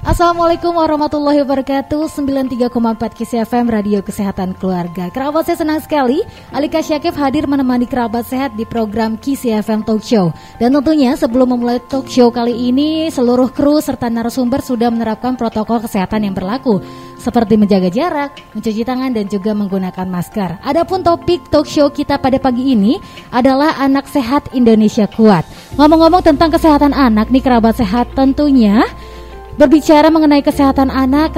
Assalamualaikum warahmatullahi wabarakatuh. 93,4 KIS FM Radio Kesehatan Keluarga. Kerabat saya senang sekali Alika Syakif hadir menemani kerabat sehat di program KIS FM Talk Show. Dan tentunya sebelum memulai talk show kali ini, seluruh kru serta narasumber sudah menerapkan protokol kesehatan yang berlaku, seperti menjaga jarak, mencuci tangan, dan juga menggunakan masker. Adapun topik talk show kita pada pagi ini adalah anak sehat Indonesia kuat. Ngomong-ngomong tentang kesehatan anak nih kerabat sehat, tentunya berbicara mengenai kesehatan anak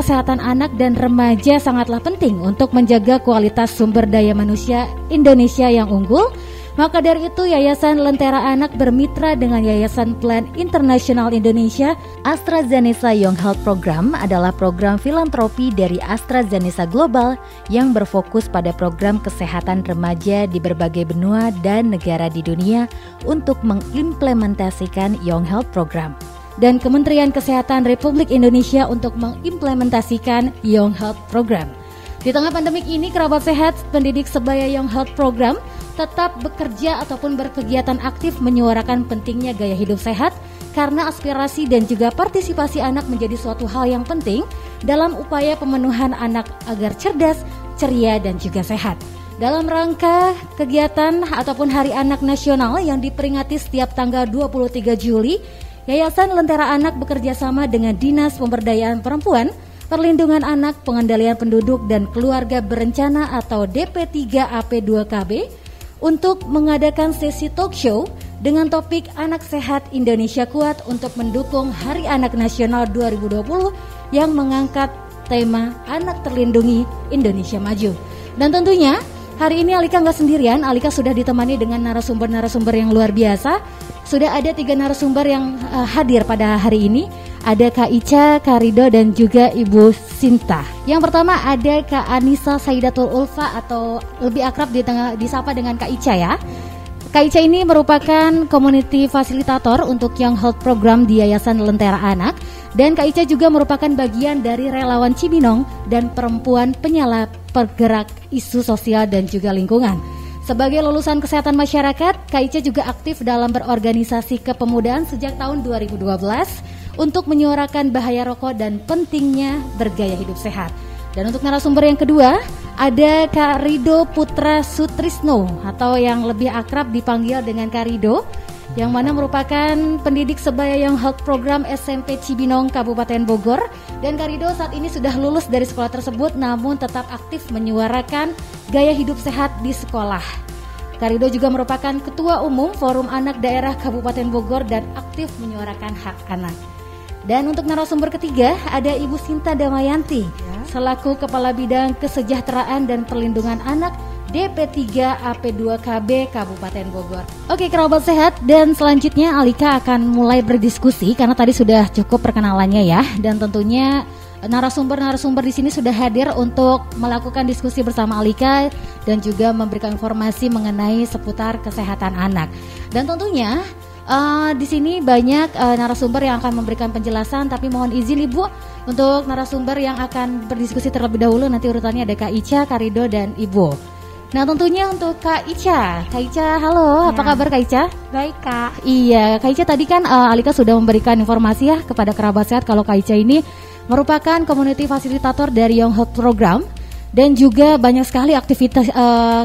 dan remaja sangatlah penting untuk menjaga kualitas sumber daya manusia Indonesia yang unggul. Maka dari itu Yayasan Lentera Anak bermitra dengan Yayasan Plan Internasional Indonesia. AstraZeneca Young Health Program adalah program filantropi dari AstraZeneca Global yang berfokus pada program kesehatan remaja di berbagai benua dan negara di dunia untuk mengimplementasikan Young Health Program. Dan Kementerian Kesehatan Republik Indonesia untuk mengimplementasikan Young Health Program. Di tengah pandemik ini, kerabat sehat pendidik sebaya Young Health Program tetap bekerja ataupun berkegiatan aktif menyuarakan pentingnya gaya hidup sehat, karena aspirasi dan juga partisipasi anak menjadi suatu hal yang penting dalam upaya pemenuhan anak agar cerdas, ceria, dan juga sehat. Dalam rangka kegiatan ataupun Hari Anak Nasional yang diperingati setiap tanggal 23 Juli, Yayasan Lentera Anak bekerja sama dengan Dinas Pemberdayaan Perempuan, Perlindungan Anak, Pengendalian Penduduk dan Keluarga Berencana atau DP3AP2KB untuk mengadakan sesi talk show dengan topik Anak Sehat Indonesia Kuat untuk mendukung Hari Anak Nasional 2020 yang mengangkat tema Anak Terlindungi Indonesia Maju. Dan tentunya hari ini Alika nggak sendirian, Alika sudah ditemani dengan narasumber-narasumber yang luar biasa. Sudah ada 3 narasumber yang hadir pada hari ini. Ada Kak Ica, Kak Rido, dan juga Ibu Sinta. Yang pertama ada Kak Anissa Saidatul Ulfa atau lebih akrab disapa dengan Kak Ica ya. Kak Ica ini merupakan community fasilitator untuk Young Health Program di Yayasan Lentera Anak. Dan Kak Ica juga merupakan bagian dari relawan Cibinong dan perempuan penyala pergerak isu sosial dan juga lingkungan. Sebagai lulusan kesehatan masyarakat, Kak Ica juga aktif dalam berorganisasi kepemudaan sejak tahun 2012 untuk menyuarakan bahaya rokok dan pentingnya bergaya hidup sehat. Dan untuk narasumber yang kedua, ada Kak Rido Putra Sutrisno atau yang lebih akrab dipanggil dengan Kak Rido, yang mana merupakan pendidik sebaya Young Health Program SMP Cibinong Kabupaten Bogor. Dan Kak Rido saat ini sudah lulus dari sekolah tersebut namun tetap aktif menyuarakan gaya hidup sehat di sekolah. Kak Rido juga merupakan Ketua Umum Forum Anak Daerah Kabupaten Bogor dan aktif menyuarakan hak anak. Dan untuk narasumber ketiga ada Ibu Sinta Damayanti selaku Kepala Bidang Kesejahteraan dan Perlindungan Anak DP3AP2KB Kabupaten Bogor. Oke kerabat sehat, dan selanjutnya Alika akan mulai berdiskusi karena tadi sudah cukup perkenalannya ya. Dan tentunya narasumber di sini sudah hadir untuk melakukan diskusi bersama Alika dan juga memberikan informasi mengenai seputar kesehatan anak. Dan tentunya di sini banyak narasumber yang akan memberikan penjelasan, tapi mohon izin Ibu untuk narasumber yang akan berdiskusi terlebih dahulu. Nanti urutannya ada Kak Ica, Kak Rido, dan Ibu. Nah tentunya untuk Kak Ica, halo, ya. Apa kabar Kak Ica? Baik Kak. Iya, Kak Ica tadi kan Alika sudah memberikan informasi ya kepada kerabat sehat kalau Kak Ica ini merupakan community fasilitator dari Young Health Program dan juga banyak sekali aktivitas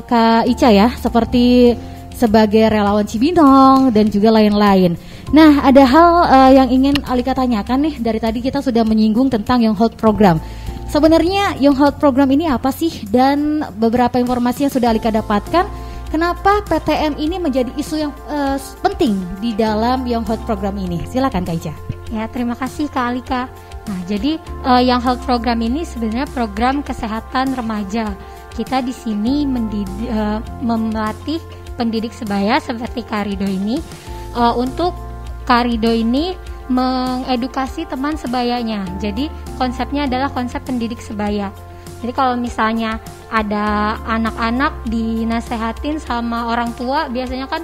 Kak Ica ya, seperti sebagai relawan Cibinong dan juga lain-lain. Nah ada hal yang ingin Alika tanyakan nih, dari tadi kita sudah menyinggung tentang Young Health Program. Sebenarnya Young Health Program ini apa sih? Dan beberapa informasi yang sudah Alika dapatkan, kenapa PTM ini menjadi isu yang penting di dalam Young Health Program ini? Silakan Kak Ica. Ya, terima kasih Kak Alika. Nah, jadi Young Health Program ini sebenarnya program kesehatan remaja. Kita di sini melatih pendidik sebaya seperti Kak Rido ini untuk Kak Rido ini mengedukasi teman sebayanya. Jadi konsepnya adalah konsep pendidik sebaya. Jadi kalau misalnya ada anak-anak dinasehatin sama orang tua, biasanya kan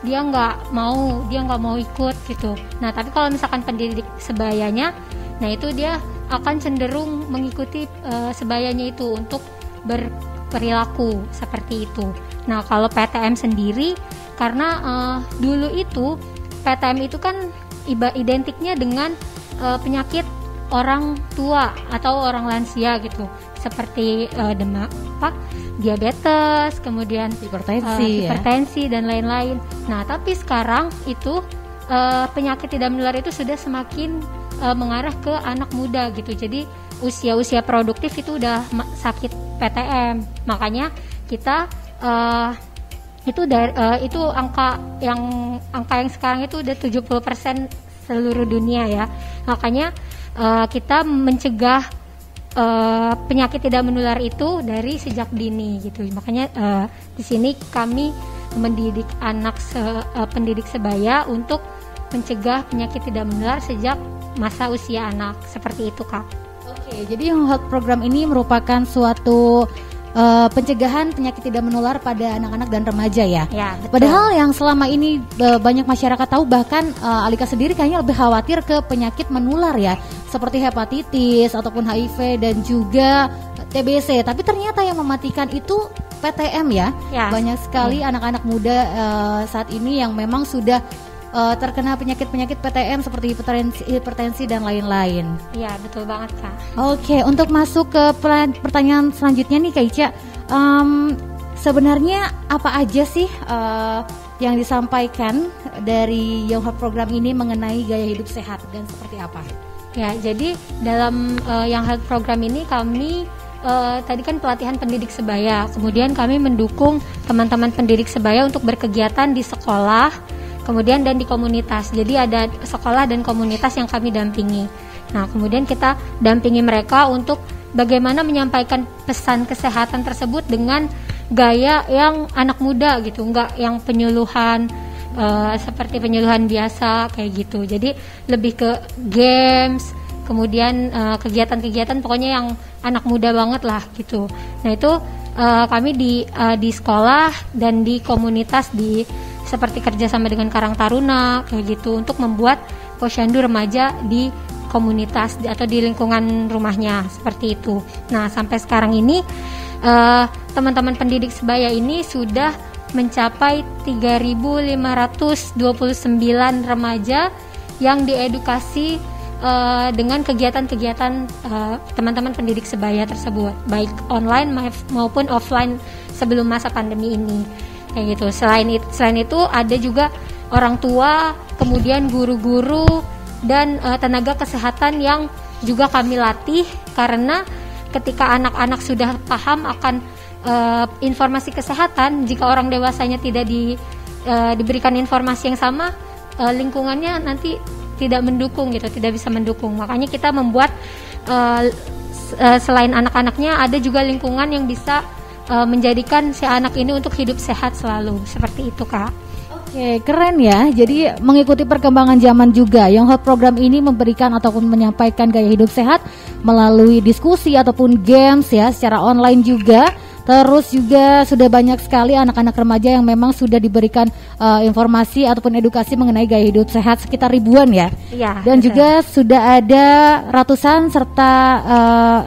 dia nggak mau ikut gitu. Nah tapi kalau misalkan pendidik sebayanya, nah itu dia akan cenderung mengikuti sebayanya itu untuk berperilaku seperti itu. Nah kalau PTM sendiri, karena dulu itu PTM itu kan identiknya dengan penyakit orang tua atau orang lansia gitu, seperti diabetes, kemudian hipertensi dan lain-lain. Nah, tapi sekarang itu penyakit tidak menular itu sudah semakin mengarah ke anak muda gitu. Jadi usia produktif itu udah sakit PTM. Makanya kita itu angka yang sekarang itu udah 70% seluruh dunia ya. Makanya kita mencegah penyakit tidak menular itu dari sejak dini gitu. Makanya di sini kami mendidik pendidik sebaya untuk mencegah penyakit tidak menular sejak masa usia anak, seperti itu Kak. Oke, jadi Young Health Program ini merupakan suatu pencegahan penyakit tidak menular pada anak-anak dan remaja ya. Ya, betul. Padahal yang selama ini banyak masyarakat tahu, bahkan Alika sendiri kayaknya lebih khawatir ke penyakit menular ya, seperti hepatitis ataupun HIV dan juga TBC. Tapi ternyata yang mematikan itu PTM ya. Banyak sekali anak-anak muda saat ini yang memang sudah terkena penyakit-penyakit PTM seperti hipertensi dan lain-lain. Iya, betul banget Kak. Oke, untuk masuk ke pertanyaan selanjutnya nih Kak Ica, sebenarnya apa aja sih yang disampaikan dari Young Health Program ini mengenai gaya hidup sehat dan seperti apa? Ya, jadi dalam Young Health Program ini kami tadi kan pelatihan pendidik sebaya, kemudian kami mendukung teman-teman pendidik sebaya untuk berkegiatan di sekolah, kemudian dan di komunitas. Jadi ada sekolah dan komunitas yang kami dampingi. Nah, kemudian kita dampingi mereka untuk bagaimana menyampaikan pesan kesehatan tersebut dengan gaya yang anak muda gitu, enggak yang penyuluhan seperti penyuluhan biasa kayak gitu. Jadi lebih ke games, kemudian kegiatan-kegiatan pokoknya yang anak muda banget lah gitu. Nah, itu kami di sekolah dan di komunitas seperti kerjasama dengan Karang Taruna kayak gitu untuk membuat posyandu remaja di komunitas atau di lingkungan rumahnya seperti itu. Nah, sampai sekarang ini teman-teman pendidik sebaya ini sudah mencapai 3.529 remaja yang diedukasi dengan kegiatan-kegiatan teman-teman pendidik sebaya tersebut, baik online maupun offline sebelum masa pandemi ini. Kayak gitu. Selain itu ada juga orang tua, kemudian guru-guru dan tenaga kesehatan yang juga kami latih, karena ketika anak-anak sudah paham akan informasi kesehatan, jika orang dewasanya tidak diberikan informasi yang sama, lingkungannya nanti tidak mendukung gitu, tidak bisa mendukung. Makanya kita membuat selain anak-anaknya ada juga lingkungan yang bisa menjadikan si anak ini untuk hidup sehat selalu, seperti itu Kak. Oke, keren ya. Jadi mengikuti perkembangan zaman juga, Young Health Program ini memberikan ataupun menyampaikan gaya hidup sehat melalui diskusi ataupun games ya, secara online juga. Terus juga sudah banyak sekali anak-anak remaja yang memang sudah diberikan informasi ataupun edukasi mengenai gaya hidup sehat, sekitar ribuan ya. Iya. Dan betul. Juga sudah ada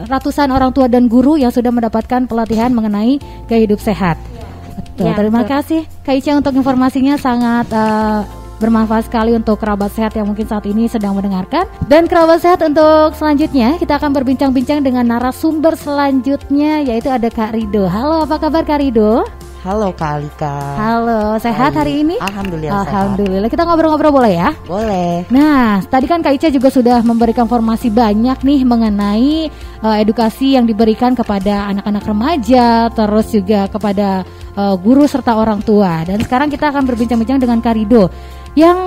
ratusan orang tua dan guru yang sudah mendapatkan pelatihan mengenai gaya hidup sehat. Betul. Ya, terima kasih Kak Ica untuk informasinya, sangat bermanfaat sekali untuk kerabat sehat yang mungkin saat ini sedang mendengarkan. Dan kerabat sehat untuk selanjutnya kita akan berbincang-bincang dengan narasumber selanjutnya, yaitu ada Kak Rido. Halo, apa kabar Kak Rido? Halo Kak Alika. Halo, sehat hari ini? Alhamdulillah. Alhamdulillah. Kita ngobrol-ngobrol boleh ya? Boleh. Nah, tadi kan Kak Ica juga sudah memberikan informasi banyak nih mengenai edukasi yang diberikan kepada anak-anak remaja, terus juga kepada guru serta orang tua. Dan sekarang kita akan berbincang-bincang dengan Kak Rido. Yang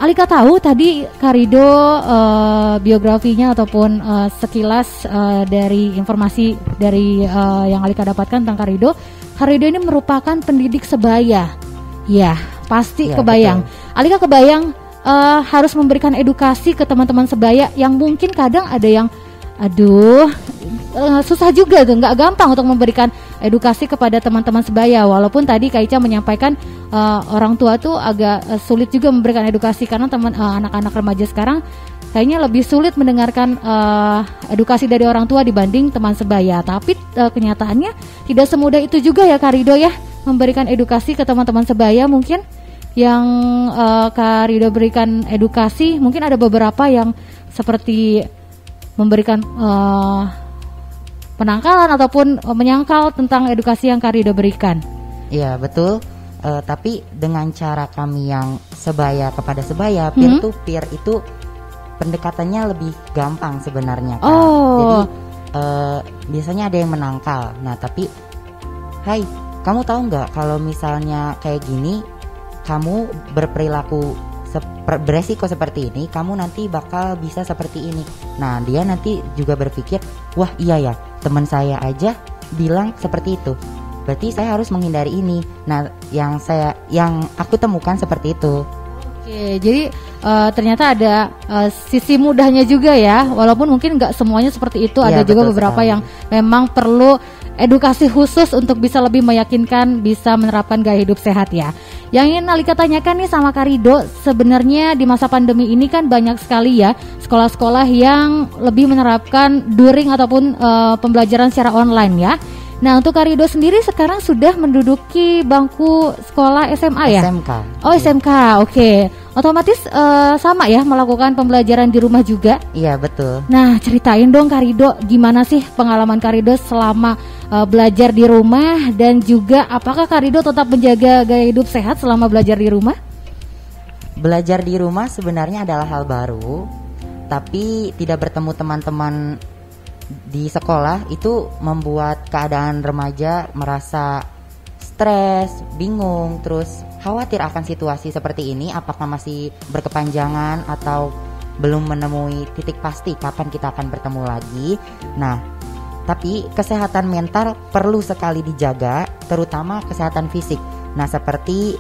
Alika tahu tadi Kak Rido biografinya ataupun sekilas dari informasi dari yang Alika dapatkan tentang Kak Rido. Kak Rido ini merupakan pendidik sebaya. Ya, pasti ya, kebayang. Betul. Alika kebayang harus memberikan edukasi ke teman-teman sebaya yang mungkin kadang ada yang susah juga tuh, nggak gampang untuk memberikan edukasi kepada teman-teman sebaya. Walaupun tadi Kak Ica menyampaikan orang tua tuh agak sulit juga memberikan edukasi, karena anak-anak remaja sekarang kayaknya lebih sulit mendengarkan edukasi dari orang tua dibanding teman sebaya. Tapi kenyataannya tidak semudah itu juga ya Kak Rido ya, memberikan edukasi ke teman-teman sebaya. Mungkin yang Kak Rido berikan edukasi, mungkin ada beberapa yang seperti memberikan penangkalan ataupun menyangkal tentang edukasi yang Kak Rido berikan. Iya betul, tapi dengan cara kami yang sebaya kepada sebaya, peer to peer itu pendekatannya lebih gampang sebenarnya Kak. Jadi biasanya ada yang menangkal. Nah tapi, hai, kamu tahu nggak kalau misalnya kayak gini, kamu berperilaku beresiko seperti ini, kamu nanti bakal bisa seperti ini. Nah dia nanti juga berpikir, wah iya ya, teman saya aja bilang seperti itu, berarti saya harus menghindari ini. Nah yang aku temukan seperti itu. Oke, jadi ternyata ada sisi mudahnya juga ya, walaupun mungkin nggak semuanya seperti itu. Ada juga beberapa sekali yang memang perlu edukasi khusus untuk bisa lebih meyakinkan bisa menerapkan gaya hidup sehat ya. Yang ingin Alika tanyakan nih sama Kak Rido, sebenarnya di masa pandemi ini kan banyak sekali ya sekolah-sekolah yang lebih menerapkan daring ataupun pembelajaran secara online ya. Nah untuk Kak Rido sendiri sekarang sudah menduduki bangku sekolah SMA ya? SMK. Oh SMK, oke. Otomatis sama ya melakukan pembelajaran di rumah juga? Iya betul. Nah ceritain dong Kak Rido, gimana sih pengalaman Kak Rido selama belajar di rumah, dan juga apakah Kak Rido tetap menjaga gaya hidup sehat selama belajar di rumah? Belajar di rumah sebenarnya adalah hal baru, tapi tidak bertemu teman-teman di sekolah itu membuat keadaan remaja merasa stres, bingung, terus khawatir akan situasi seperti ini, apakah masih berkepanjangan atau belum menemui titik pasti kapan kita akan bertemu lagi. Nah, tapi kesehatan mental perlu sekali dijaga, terutama kesehatan fisik. Nah, seperti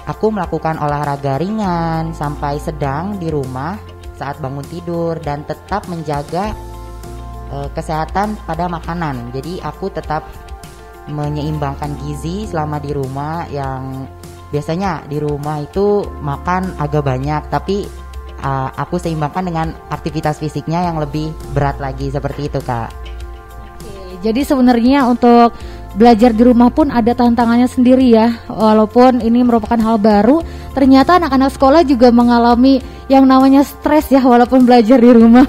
aku melakukan olahraga ringan sampai sedang di rumah saat bangun tidur, dan tetap menjaga kesehatan pada makanan. Jadi aku tetap menyeimbangkan gizi selama di rumah. Yang biasanya di rumah itu makan agak banyak, tapi aku seimbangkan dengan aktivitas fisiknya yang lebih berat lagi, seperti itu Kak. Oke, jadi sebenarnya untuk belajar di rumah pun ada tantangannya sendiri ya. Walaupun ini merupakan hal baru, ternyata anak-anak sekolah juga mengalami yang namanya stres ya walaupun belajar di rumah.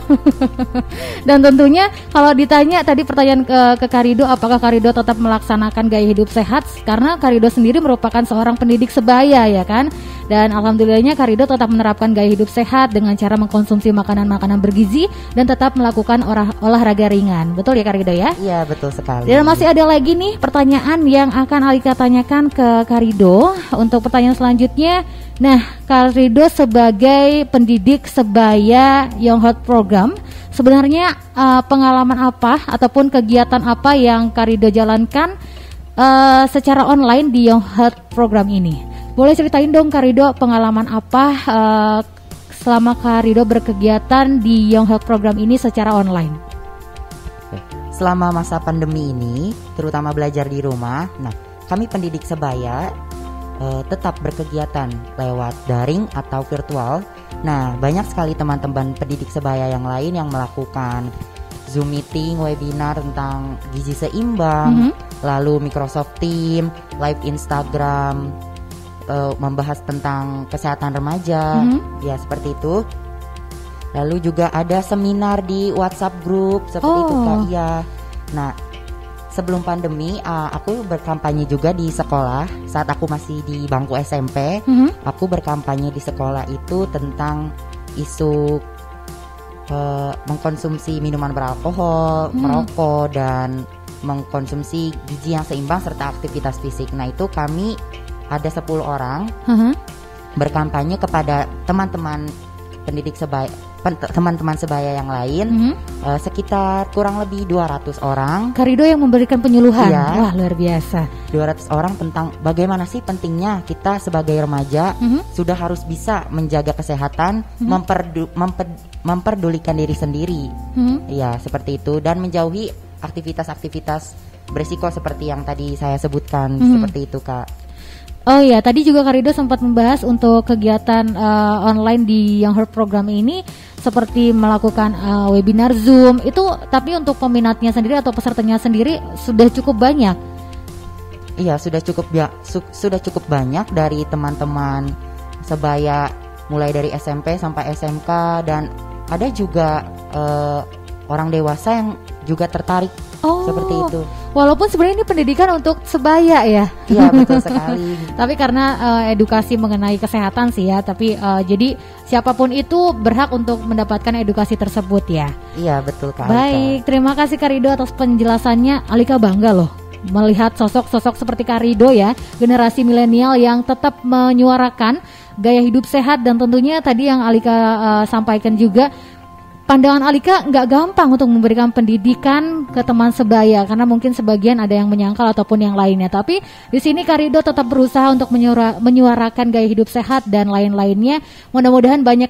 Dan tentunya kalau ditanya tadi pertanyaan ke Kak Rido, apakah Kak Rido tetap melaksanakan gaya hidup sehat? Karena Kak Rido sendiri merupakan seorang pendidik sebaya ya kan. Dan alhamdulillahnya Kak Rido tetap menerapkan gaya hidup sehat dengan cara mengkonsumsi makanan-makanan bergizi dan tetap melakukan olahraga ringan. Betul ya Kak Rido ya? Iya betul sekali. Dan masih ada lagi nih pertanyaan yang akan Alika tanyakan ke Kak Rido. Untuk pertanyaan selanjutnya, nah Kak Rido sebagai pendidik sebaya Young Health Program, sebenarnya pengalaman apa ataupun kegiatan apa yang Kak Rido jalankan secara online di Young Health Program ini? Boleh ceritain dong Kak Rido pengalaman apa selama Kak Rido berkegiatan di Young Health Program ini secara online? Selama masa pandemi ini, terutama belajar di rumah, nah kami pendidik sebaya tetap berkegiatan lewat daring atau virtual. Nah banyak sekali teman-teman pendidik sebaya yang lain yang melakukan Zoom meeting, webinar tentang gizi seimbang, lalu Microsoft Teams, live Instagram, membahas tentang kesehatan remaja, ya seperti itu. Lalu juga ada seminar di WhatsApp group seperti itu Kak. Iya. Nah, sebelum pandemi aku berkampanye juga di sekolah saat aku masih di bangku SMP. Aku berkampanye di sekolah itu tentang isu mengkonsumsi minuman beralkohol, merokok, dan mengkonsumsi gizi yang seimbang serta aktivitas fisik. Nah, itu kami ada 10 orang berkampanye kepada teman-teman pendidik sebaya, teman-teman sebaya yang lain, sekitar kurang lebih 200 orang. Kak Rido yang memberikan penyuluhan. Iya, wah luar biasa. 200 orang tentang bagaimana sih pentingnya kita sebagai remaja sudah harus bisa menjaga kesehatan, memperdulikan diri sendiri, ya seperti itu, dan menjauhi aktivitas-aktivitas berisiko seperti yang tadi saya sebutkan, seperti itu Kak. Oh ya, tadi juga Kak Rido sempat membahas untuk kegiatan online di Young Health Program ini seperti melakukan webinar Zoom itu, tapi untuk peminatnya sendiri atau pesertanya sendiri sudah cukup banyak. Iya, sudah cukup banyak dari teman-teman sebaya mulai dari SMP sampai SMK, dan ada juga orang dewasa yang juga tertarik seperti itu. Walaupun sebenarnya ini pendidikan untuk sebaya ya. Iya, betul sekali. Tapi karena edukasi mengenai kesehatan sih ya. Tapi jadi siapapun itu berhak untuk mendapatkan edukasi tersebut ya. Iya, betul Kak Alika. Baik, terima kasih Kak Rido atas penjelasannya. Alika bangga loh melihat sosok-sosok seperti Kak Rido ya, generasi milenial yang tetap menyuarakan gaya hidup sehat. Dan tentunya tadi yang Alika sampaikan juga, pandangan Alika nggak gampang untuk memberikan pendidikan ke teman sebaya karena mungkin sebagian ada yang menyangkal ataupun yang lainnya. Tapi di sini Kak Rido tetap berusaha untuk menyuarakan gaya hidup sehat dan lain-lainnya. Mudah-mudahan banyak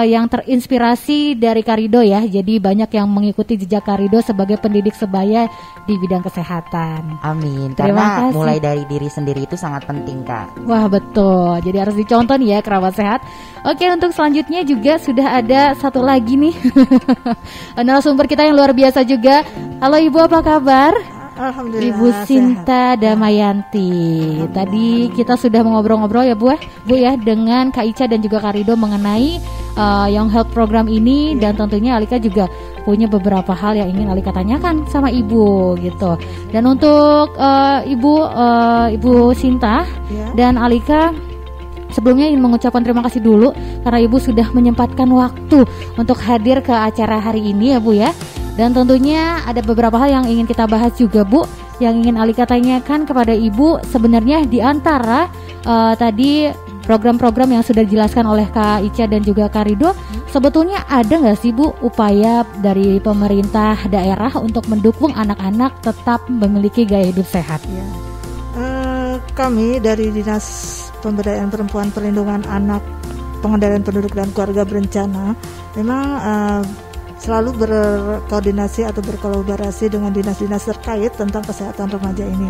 yang terinspirasi dari Kak Rido ya. Jadi banyak yang mengikuti jejak Kak Rido sebagai pendidik sebaya di bidang kesehatan. Amin. Terima Karena kasih. mulai dari diri sendiri itu sangat penting Kak. Wah betul. Jadi harus dicontoh nih ya kerabat sehat. Oke, untuk selanjutnya juga sudah ada satu lagi nih narasumber kita yang luar biasa juga. Halo Ibu, apa kabar? Alhamdulillah. Ibu Sinta Damayanti. Tadi kita sudah mengobrol-ngobrol ya Bu ya dengan Kak Ica dan juga Kak Rido mengenai Young Health Program ini. Dan tentunya Alika juga punya beberapa hal yang ingin Alika tanyakan sama Ibu gitu. Dan untuk Ibu Sinta dan Alika, sebelumnya ingin mengucapkan terima kasih dulu karena Ibu sudah menyempatkan waktu untuk hadir ke acara hari ini ya Bu ya. Dan tentunya ada beberapa hal yang ingin kita bahas juga Bu, yang ingin Alika tanyakan kepada Ibu. Sebenarnya di antara tadi program-program yang sudah dijelaskan oleh Kak Ica dan juga Kak Rido, sebetulnya ada nggak sih Bu upaya dari pemerintah daerah untuk mendukung anak-anak tetap memiliki gaya hidup sehat? Ya. Kami dari Dinas Pemberdayaan Perempuan, Perlindungan Anak, Pengendalian Penduduk dan Keluarga Berencana memang selalu berkoordinasi atau berkolaborasi dengan dinas-dinas terkait tentang kesehatan remaja ini.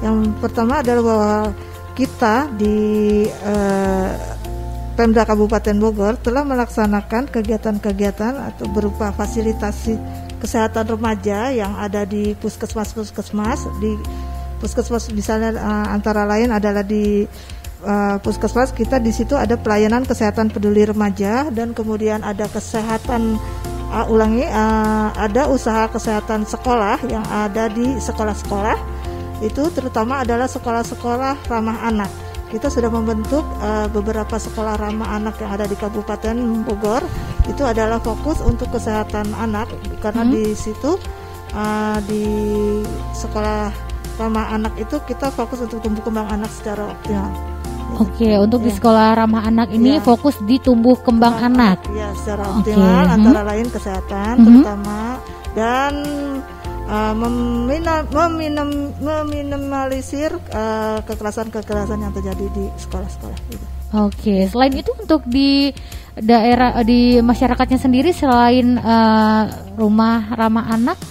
Yang pertama adalah bahwa kita di Pemda Kabupaten Bogor telah melaksanakan kegiatan-kegiatan atau berupa fasilitasi kesehatan remaja yang ada di puskesmas-puskesmas. Di puskesmas misalnya antara lain adalah di puskesmas kita, di situ ada pelayanan kesehatan peduli remaja, dan kemudian ada kesehatan ada usaha kesehatan sekolah yang ada di sekolah-sekolah. Itu terutama adalah sekolah-sekolah ramah anak. Kita sudah membentuk beberapa sekolah ramah anak yang ada di Kabupaten Bogor. Itu adalah fokus untuk kesehatan anak karena di situ di sekolah ramah anak itu kita fokus untuk tumbuh kembang anak secara optimal. Oke, untuk di sekolah ramah anak ini fokus di tumbuh kembang anak. Ya, secara optimal antara lain kesehatan terutama, dan meminimalisir kekerasan-kekerasan yang terjadi di sekolah-sekolah gitu. Oke, selain itu untuk di daerah, di masyarakatnya sendiri selain rumah ramah anak,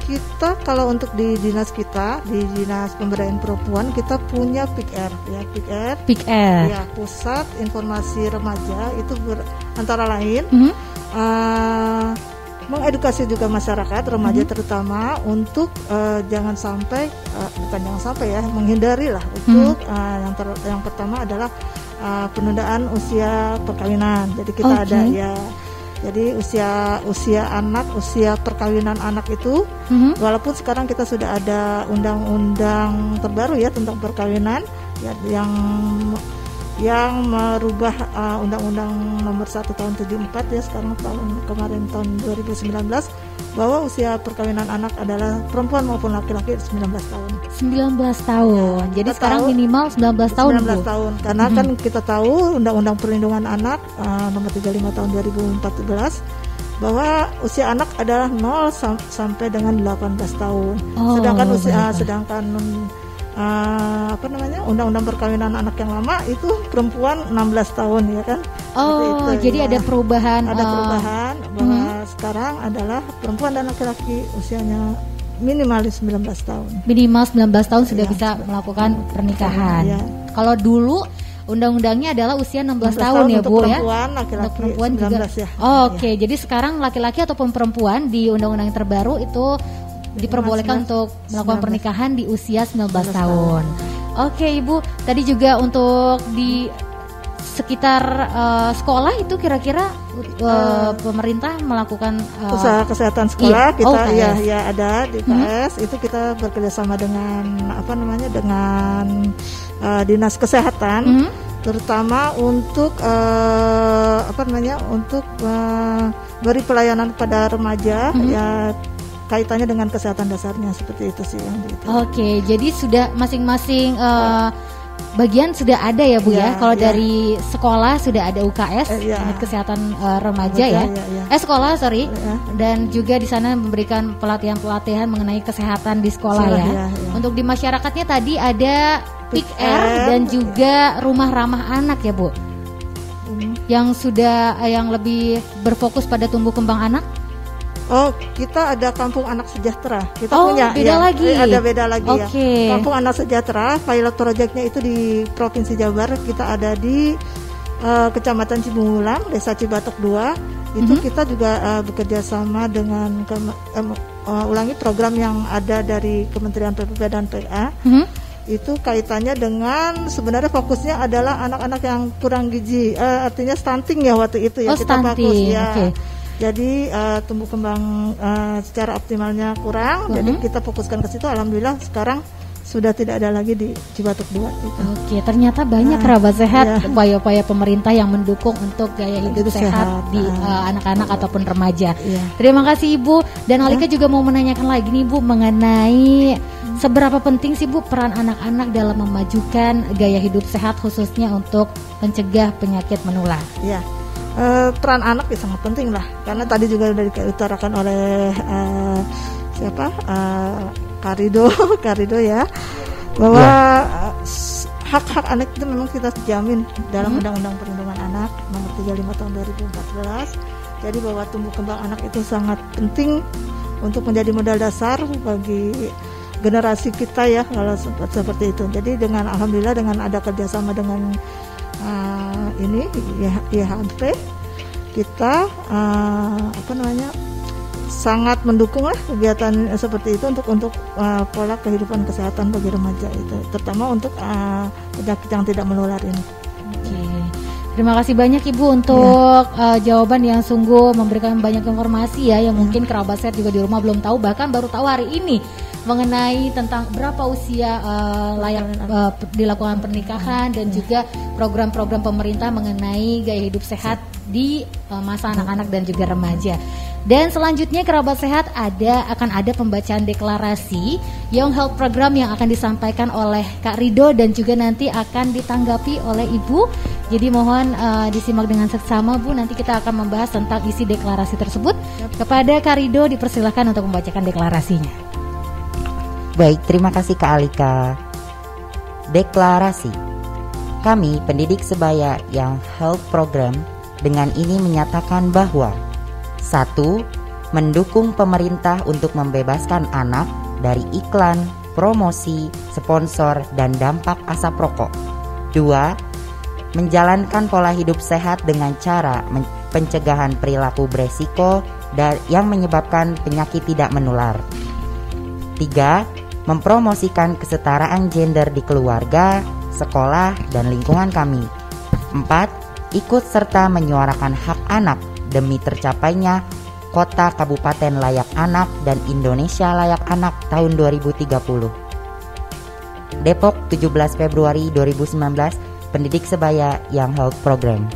kita kalau untuk di dinas kita, di Dinas Pemberdayaan Perempuan, kita punya PIKR ya, Pusat Informasi Remaja. Itu antara lain mengedukasi juga masyarakat remaja terutama untuk jangan sampai menghindari lah untuk yang pertama adalah penundaan usia perkawinan. Jadi kita ada ya. Jadi usia perkawinan anak itu, walaupun sekarang kita sudah ada undang-undang terbaru ya tentang perkawinan ya, yang merubah Undang-Undang Nomor 1 Tahun 74 ya, sekarang kemarin tahun 2019, bahwa usia perkawinan anak adalah perempuan maupun laki-laki 19 tahun. 19 tahun. Jadi sekarang minimal 19 tahun. 19 tahun. Karena kan kita tahu Undang-Undang Perlindungan Anak Nomor 35 Tahun 2014 bahwa usia anak adalah 0 sampai dengan 18 tahun. Sedangkan Undang-Undang Perkawinan Anak yang lama itu perempuan 16 tahun ya kan. Jadi ada perubahan. Ada perubahan bahwa sekarang adalah perempuan dan laki-laki usianya minimal 19 tahun. Minimal 19 tahun sudah bisa melakukan pernikahan. Kalau dulu undang-undangnya adalah usia 16 tahun ya Bu ya. Laki-laki perempuan 19 juga. Ya. Oke, jadi sekarang laki-laki ataupun perempuan di undang-undang yang terbaru itu diperbolehkan untuk melakukan pernikahan di usia 19 tahun. Oke Ibu, tadi juga untuk di sekitar sekolah itu kira-kira pemerintah melakukan usaha kesehatan sekolah kita UKS. ya ada di UKS. Itu kita bekerjasama dengan dengan dinas kesehatan, terutama untuk untuk beri pelayanan kepada remaja ya, kaitannya dengan kesehatan dasarnya, seperti itu sih yang gitu. Oke, jadi sudah masing-masing bagian sudah ada ya Bu ya. Kalau dari sekolah sudah ada UKS, unit kesehatan remaja ya. Sekolah dan juga di sana memberikan pelatihan-pelatihan mengenai kesehatan di sekolah ya. Untuk di masyarakatnya tadi ada PIK-R dan juga rumah ramah anak ya Bu. Yang sudah yang lebih berfokus pada tumbuh kembang anak. Oh, kita ada Kampung Anak Sejahtera. Kita punya beda lagi. Ada beda lagi ya. Okay. Kampung Anak Sejahtera, pilot projectnya itu di Provinsi Jawa Barat. Kita ada di Kecamatan Cibungulang, Desa Cibatok 2. Itu kita juga bekerja sama dengan program yang ada dari Kementerian PPP dan PA. Itu kaitannya dengan sebenarnya fokusnya adalah anak-anak yang kurang gizi, artinya stunting ya waktu itu ya. Kita fokus ya. Jadi tumbuh kembang secara optimalnya kurang, jadi kita fokuskan ke situ. Alhamdulillah sekarang sudah tidak ada lagi di Cibatok 2 itu. Oke, ternyata banyak kerabat sehat, upaya-upaya pemerintah yang mendukung untuk gaya hidup sehat di anak-anak ataupun remaja. Terima kasih Ibu. Dan Alika juga mau menanyakan lagi nih Bu mengenai seberapa penting sih Bu peran anak-anak dalam memajukan gaya hidup sehat khususnya untuk mencegah penyakit menular? Ya. Peran anak ya sangat penting lah, karena tadi juga sudah diutarakan oleh Karido ya, bahwa hak-hak anak itu memang kita jamin dalam Undang-Undang Perlindungan Anak Nomor 35 Tahun 2014. Jadi bahwa tumbuh kembang anak itu sangat penting untuk menjadi modal dasar bagi generasi kita ya, kalau seperti itu. Jadi dengan alhamdulillah dengan ada kerjasama dengan IHMP, kita sangat mendukung lah kegiatan seperti itu untuk pola kehidupan kesehatan bagi remaja itu, terutama untuk penyakit yang tidak menular ini. Oke. Terima kasih banyak Ibu untuk jawaban yang sungguh memberikan banyak informasi ya, yang mungkin kerabat sehat juga di rumah belum tahu, bahkan baru tahu hari ini mengenai tentang berapa usia layak dilakukan pernikahan dan juga program-program pemerintah mengenai gaya hidup sehat di masa anak-anak dan juga remaja. Dan selanjutnya kerabat sehat akan ada pembacaan deklarasi Young Health Program yang akan disampaikan oleh Kak Rido dan juga nanti akan ditanggapi oleh Ibu. Jadi mohon disimak dengan seksama Bu, nanti kita akan membahas tentang isi deklarasi tersebut. Kepada Kak Rido dipersilakan untuk membacakan deklarasinya. Baik, terima kasih Kak Alika. Deklarasi. Kami pendidik sebaya Young Health Program dengan ini menyatakan bahwa 1. Mendukung pemerintah untuk membebaskan anak dari iklan, promosi, sponsor, dan dampak asap rokok. 2. Menjalankan pola hidup sehat dengan cara pencegahan perilaku beresiko yang menyebabkan penyakit tidak menular. 3. Mempromosikan kesetaraan gender di keluarga, sekolah, dan lingkungan kami. 4. Ikut serta menyuarakan hak anak demi tercapainya Kota Kabupaten Layak Anak dan Indonesia Layak Anak tahun 2030. Depok, 17 Februari 2019, pendidik sebaya Young Health Program.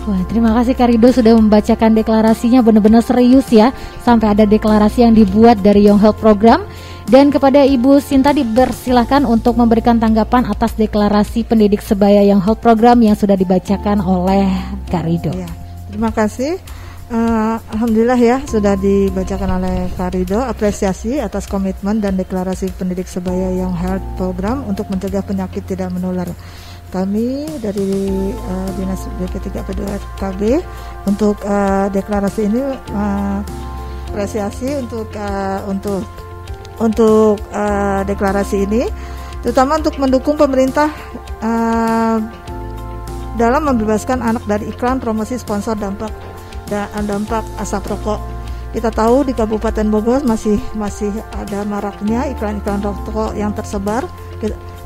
Wah, terima kasih Kak Rido sudah membacakan deklarasinya, benar-benar serius ya, sampai ada deklarasi yang dibuat dari Young Health Program. Dan kepada Ibu Sinta dipersilahkan untuk memberikan tanggapan atas deklarasi pendidik sebaya Young Health Program yang sudah dibacakan oleh Kak Rido. Ya, terima kasih. Alhamdulillah ya sudah dibacakan oleh Kak Rido. Apresiasi atas komitmen dan deklarasi pendidik sebaya Young Health Program untuk mencegah penyakit tidak menular. Kami dari Dinas BP3P2KB untuk deklarasi ini apresiasi untuk deklarasi ini, terutama untuk mendukung pemerintah dalam membebaskan anak dari iklan, promosi, sponsor, dampak asap rokok. Kita tahu di Kabupaten Bogor masih ada maraknya iklan-iklan rokok yang tersebar,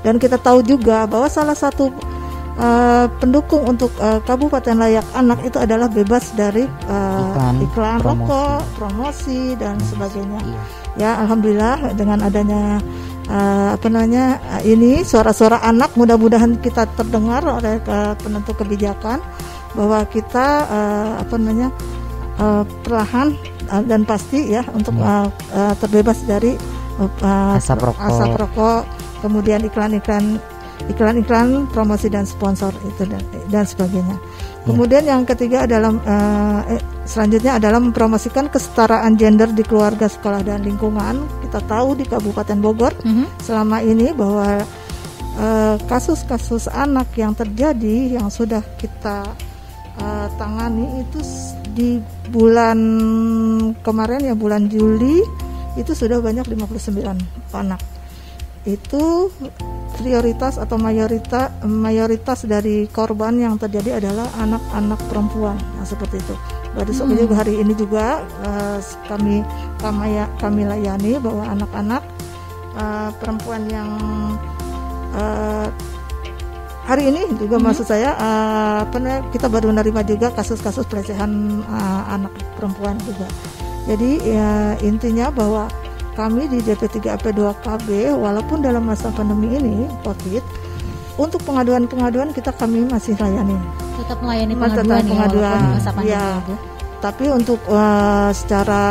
dan kita tahu juga bahwa salah satu pendukung untuk Kabupaten Layak Anak itu adalah bebas dari iklan rokok, promosi dan sebagainya. Ya, alhamdulillah dengan adanya ini suara-suara anak, mudah-mudahan kita terdengar oleh penentu kebijakan bahwa kita perlahan dan pasti ya untuk terbebas dari asap rokok, kemudian iklan, promosi dan sponsor itu dan sebagainya. Kemudian yang ketiga adalah selanjutnya adalah mempromosikan kesetaraan gender di keluarga, sekolah dan lingkungan. Kita tahu di Kabupaten Bogor selama ini bahwa kasus-kasus anak yang terjadi yang sudah kita tangani itu di bulan kemarin ya, bulan Juli itu sudah banyak 59 anak. Itu prioritas atau mayoritas dari korban yang terjadi adalah anak-anak perempuan. Nah, seperti itu. Baru juga hari ini juga kami layani bahwa anak-anak perempuan yang hari ini juga maksud saya kita baru menerima juga kasus-kasus pelecehan anak perempuan juga. Jadi ya, intinya bahwa kami di DP3AP2KB walaupun dalam masa pandemi ini COVID, untuk pengaduan kami masih layani. Tetap melayani pengaduan masa pandemi ya. Tapi untuk secara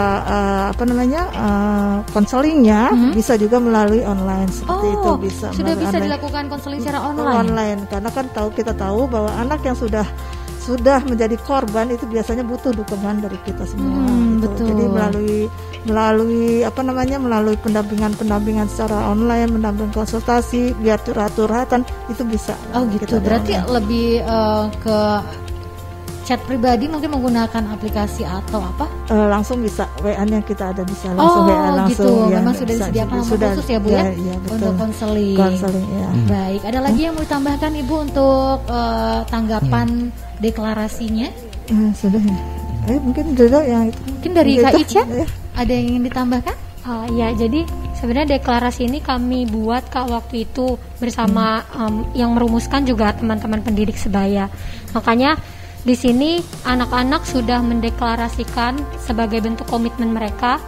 konselingnya bisa juga melalui online seperti itu bisa. Sudah bisa online. Dilakukan konseling secara online. Karena kan kita tahu bahwa anak yang sudah menjadi korban itu biasanya butuh dukungan dari kita semua. Gitu. Betul. Jadi melalui pendampingan secara online, mendamping konsultasi, biar curhat-curhatan itu bisa. Oh gitu. Berarti lebih ke chat pribadi, mungkin menggunakan aplikasi atau apa? Langsung bisa, WA-nya kita ada, bisa langsung WA langsung. Gitu. Ya, memang sudah disediakan nomor khusus ya Bu ya, untuk konseling. Ya. Baik, ada lagi yang mau ditambahkan Ibu untuk tanggapan deklarasinya? Sudah ya. Mungkin dulu yang itu. Mungkin dari Kak Ica ada yang ingin ditambahkan? Ya, jadi sebenarnya deklarasi ini kami buat waktu itu bersama yang merumuskan juga teman-teman pendidik sebaya. Makanya di sini anak-anak sudah mendeklarasikan sebagai bentuk komitmen mereka.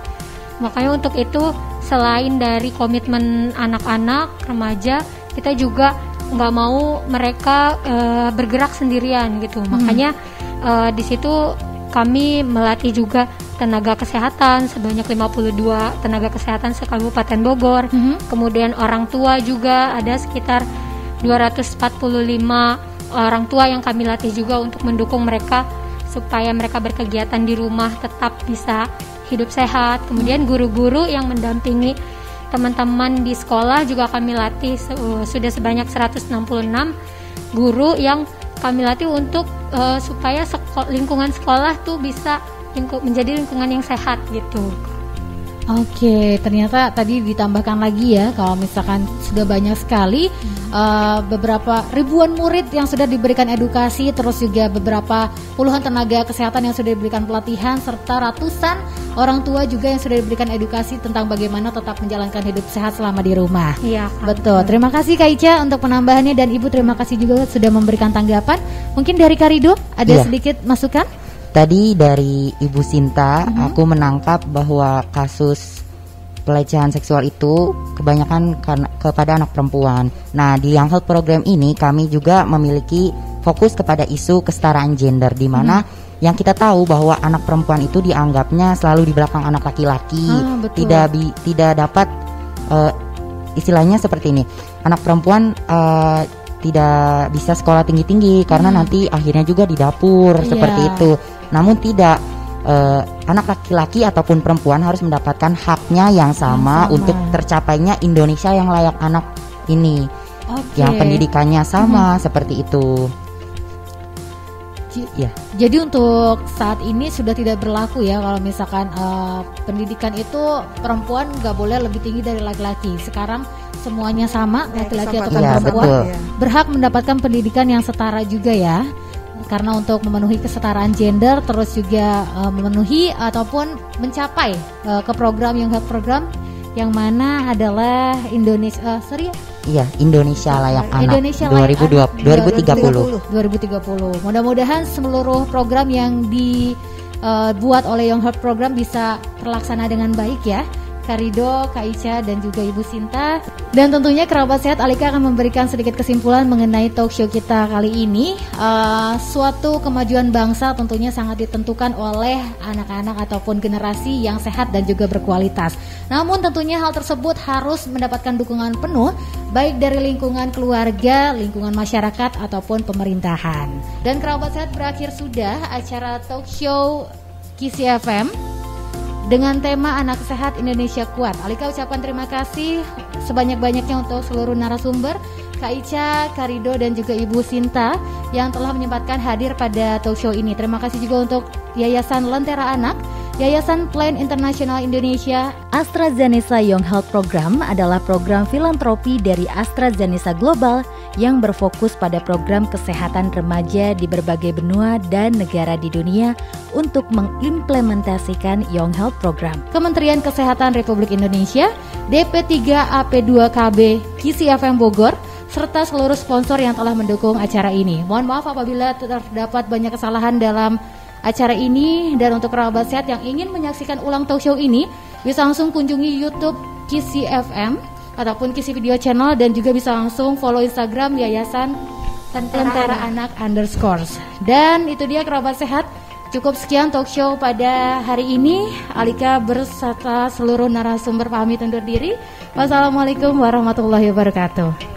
Makanya untuk itu selain dari komitmen anak-anak, remaja, kita juga nggak mau mereka bergerak sendirian gitu. Makanya di situ kami melatih juga tenaga kesehatan sebanyak 52 tenaga kesehatan se-Kabupaten Bogor. Kemudian orang tua juga ada sekitar 245 orang tua yang kami latih juga untuk mendukung mereka supaya mereka berkegiatan di rumah tetap bisa hidup sehat. Kemudian guru-guru yang mendampingi teman-teman di sekolah juga kami latih sudah sebanyak 166 guru yang kami latih untuk supaya lingkungan sekolah tuh bisa menjadi lingkungan yang sehat gitu. Oke, ternyata tadi ditambahkan lagi ya, kalau misalkan sudah banyak sekali beberapa ribuan murid yang sudah diberikan edukasi, terus juga beberapa puluhan tenaga kesehatan yang sudah diberikan pelatihan, serta ratusan orang tua juga yang sudah diberikan edukasi tentang bagaimana tetap menjalankan hidup sehat selama di rumah. Iya, betul. Terima kasih Kak Ica untuk penambahannya, dan Ibu terima kasih juga sudah memberikan tanggapan. Mungkin dari Kak Rido ada sedikit masukan? Tadi dari Ibu Sinta, aku menangkap bahwa kasus pelecehan seksual itu kebanyakan kepada anak perempuan. Nah, di Young Health Program ini kami juga memiliki fokus kepada isu kesetaraan gender, di mana yang kita tahu bahwa anak perempuan itu dianggapnya selalu di belakang anak laki-laki, tidak dapat istilahnya seperti ini. Anak perempuan tidak bisa sekolah tinggi-tinggi karena nanti akhirnya juga di dapur seperti itu. Namun tidak, anak laki-laki ataupun perempuan harus mendapatkan haknya yang sama untuk tercapainya Indonesia yang layak anak ini, yang pendidikannya sama seperti itu. Jadi untuk saat ini sudah tidak berlaku ya kalau misalkan pendidikan itu perempuan nggak boleh lebih tinggi dari laki-laki. Sekarang semuanya sama, laki-laki ataupun perempuan berhak mendapatkan pendidikan yang setara juga ya. Karena untuk memenuhi kesetaraan gender, terus juga memenuhi ataupun mencapai ke program Young Health Program, yang mana adalah Indonesia Iya, Indonesia Layak Anak Indonesia Layak 2030. Mudah-mudahan seluruh program yang dibuat oleh Young Heart Program bisa terlaksana dengan baik ya. Kak Rido, Kak Ica, dan juga Ibu Sinta. Dan tentunya Kerabat Sehat, Alika akan memberikan sedikit kesimpulan mengenai talk show kita kali ini. Suatu kemajuan bangsa tentunya sangat ditentukan oleh anak-anak ataupun generasi yang sehat dan juga berkualitas. Namun tentunya hal tersebut harus mendapatkan dukungan penuh baik dari lingkungan keluarga, lingkungan masyarakat, ataupun pemerintahan. Dan Kerabat Sehat, berakhir sudah acara talk show KISI FM dengan tema Anak Sehat Indonesia Kuat. Alika ucapkan terima kasih sebanyak-banyaknya untuk seluruh narasumber, Kak Ica, Kak Rido, dan juga Ibu Sinta yang telah menyempatkan hadir pada talk show ini. Terima kasih juga untuk Yayasan Lentera Anak, Yayasan Plan Internasional Indonesia. AstraZeneca Young Health Program adalah program filantropi dari AstraZeneca Global yang berfokus pada program kesehatan remaja di berbagai benua dan negara di dunia untuk mengimplementasikan Young Health Program. Kementerian Kesehatan Republik Indonesia, DP3AP2KB, KISI FM Bogor, serta seluruh sponsor yang telah mendukung acara ini. Mohon maaf apabila terdapat banyak kesalahan dalam acara ini. Dan untuk kerabat sehat yang ingin menyaksikan ulang talk show ini, bisa langsung kunjungi YouTube KISI FM ataupun KISI Video Channel, dan juga bisa langsung follow Instagram Yayasan Lentera Anak _ Dan itu dia kerabat sehat, cukup sekian talk show pada hari ini. Alika berserta seluruh narasumber pamit undur diri. Wassalamualaikum warahmatullahi wabarakatuh.